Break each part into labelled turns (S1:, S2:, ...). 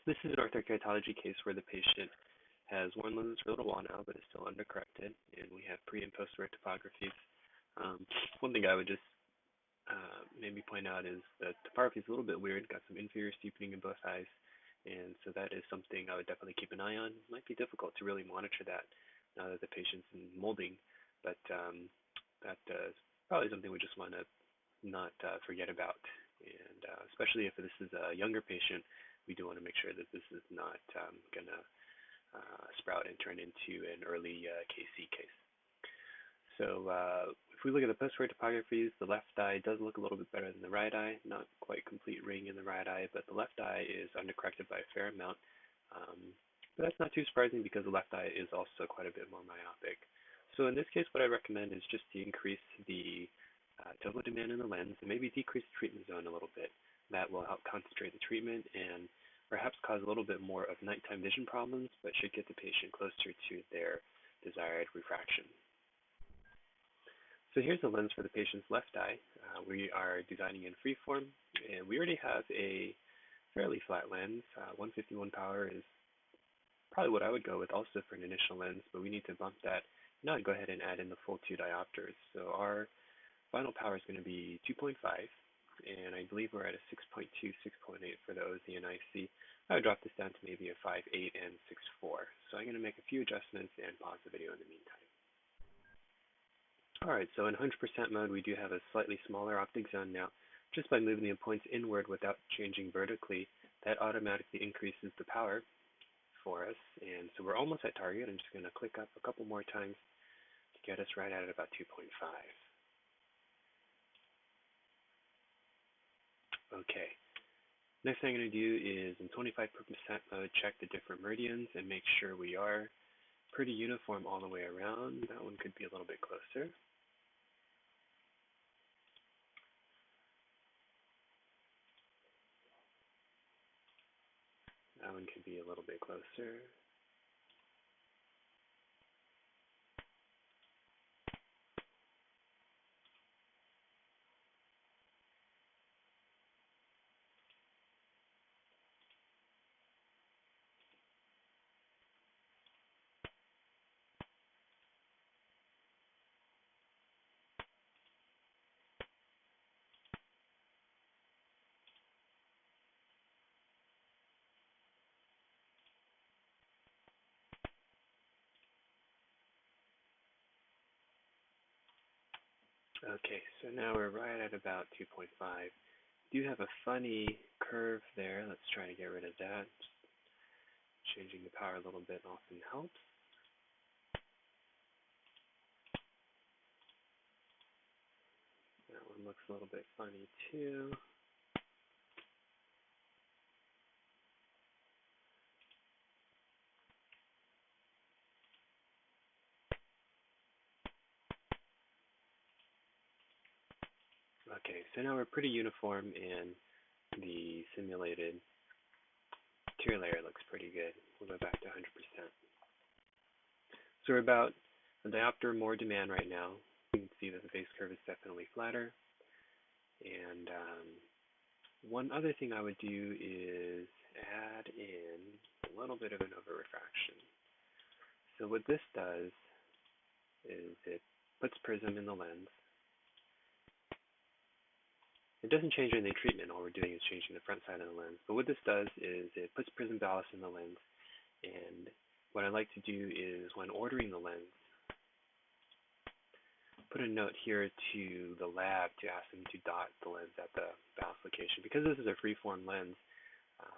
S1: This is an orthokeratology case where the patient has worn lenses for a little while now, but is still undercorrected, and we have pre and post-wear topographies. One thing I would just maybe point out is that topography is a little bit weird, got some inferior steepening in both eyes, and so that is something I would definitely keep an eye on. It might be difficult to really monitor that now that the patient's in molding, but that is probably something we just want to not forget about. And especially if this is a younger patient, we do want to make sure that this is not going to sprout and turn into an early KC case. So if we look at the post-wear topographies, the left eye does look a little bit better than the right eye. Not quite complete ring in the right eye, but the left eye is undercorrected by a fair amount. But that's not too surprising because the left eye is also quite a bit more myopic. So in this case, what I recommend is just to increase the Topo demand in the lens and maybe decrease the treatment zone a little bit. That will help concentrate the treatment and perhaps cause a little bit more of nighttime vision problems, but should get the patient closer to their desired refraction. So here's the lens for the patient's left eye. We are designing in freeform, and we already have a fairly flat lens. 151 power is probably what I would go with also for an initial lens, but we need to bump that. Now I'd go ahead and add in the full 2 diopters. So our final power is going to be 2.5, and I believe we're at a 6.2, 6.8 for the OZ and IC. I would drop this down to maybe a 5.8 and 6.4. So I'm going to make a few adjustments and pause the video in the meantime. Alright, so in 100% mode, we do have a slightly smaller optic zone now. Just by moving the points inward without changing vertically, that automatically increases the power for us. And so we're almost at target. I'm just going to click up a couple more times to get us right at about 2.5. Okay. Next thing I'm going to do is in 25% mode, check the different meridians and make sure we are pretty uniform all the way around. That one could be a little bit closer. That one could be a little bit closer. Okay, so now we're right at about 2.5. Do have a funny curve there. Let's try to get rid of that. Changing the power a little bit often helps. That one looks a little bit funny too. Okay, so now we're pretty uniform and the simulated tear layer looks pretty good. We'll go back to 100%. So we're about a diopter more demand right now. You can see that the base curve is definitely flatter. And one other thing I would do is add in a little bit of an over-refraction. So what this does is it puts prism in the lens. It doesn't change any treatment. All we're doing is changing the front side of the lens. But what this does is it puts prism ballast in the lens. And what I like to do is when ordering the lens, put a note here to the lab to ask them to dot the lens at the ballast location. Because this is a freeform lens,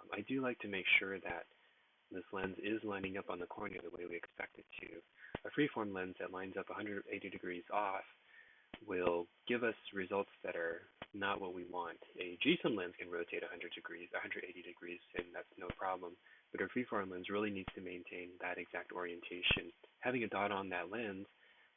S1: I do like to make sure that this lens is lining up on the cornea the way we expect it to. A freeform lens that lines up 180 degrees off will give us results that are not what we want. A GSOM lens can rotate 100 degrees, 180 degrees, and that's no problem. But a freeform lens really needs to maintain that exact orientation. Having a dot on that lens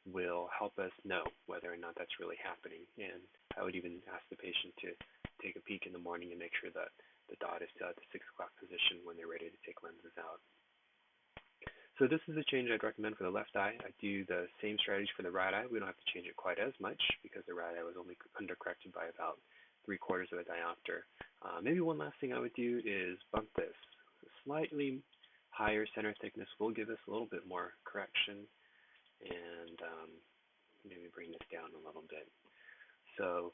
S1: will help us know whether or not that's really happening. And I would even ask the patient to take a peek in the morning and make sure that the dot is still at the 6 o'clock position when they're ready to take lenses out. So this is a change I'd recommend for the left eye. I do the same strategy for the right eye. We don't have to change it quite as much because the right eye was only undercorrected by about 3/4 of a diopter. Maybe one last thing I would do is bump this slightly higher center thickness will give us a little bit more correction and maybe bring this down a little bit. So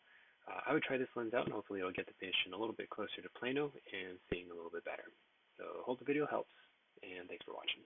S1: I would try this lens out and hopefully it'll get the patient a little bit closer to plano and seeing a little bit better. So hope the video helps, and thanks for watching.